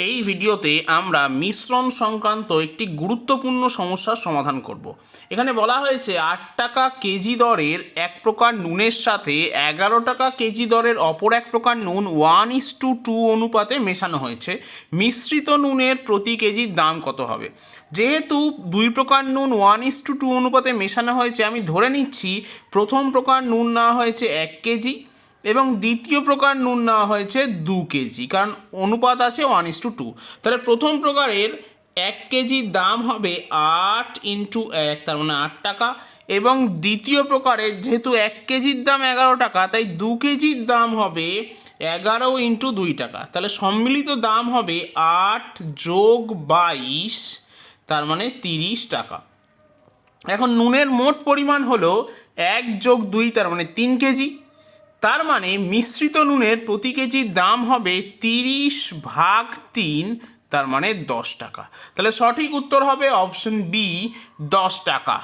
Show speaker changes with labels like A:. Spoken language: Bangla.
A: এই ভিডিওতে আমরা মিশ্রণ সংক্রান্ত একটি গুরুত্বপূর্ণ সমস্যার সমাধান করব। এখানে বলা হয়েছে 8 টাকা কেজি দরের এক প্রকার নুনের সাথে 11 টাকা কেজি দরের অপর এক প্রকার নুন 1:2 অনুপাতে মেশানো হয়েছে। মিশ্রিত নুনের প্রতি কেজির দাম কত হবে? যেহেতু দুই প্রকার নুন 1:2 অনুপাতে মেশানো হয়েছে, আমি ধরে নিচ্ছি প্রথম প্রকার নুন নেওয়া হয়েছে 1 কেজি এবং দ্বিতীয় প্রকার নুন নেওয়া হয়েছে 2 কেজি, কারণ অনুপাত আছে 1:2। তাহলে প্রথম প্রকারের 1 কেজির দাম হবে 8 × 1, তার মানে 8 টাকা, এবং দ্বিতীয় প্রকারের যেহেতু 1 কেজির দাম 11 টাকা, তাই 2 কেজির দাম হবে 11 × 2 টাকা। তাহলে সম্মিলিত দাম হবে 8 + 22, তার মানে 30 টাকা। এখন নুনের মোট পরিমাণ হলো 1 + 2, তার মানে 3 কেজি। তার মানে মিশ্রিত নুনের প্রতি কেজির দাম হবে 30/3, তার মানে 10 টাকা। তাহলে সঠিক উত্তর হবে অপশন বি, 10 টাকা।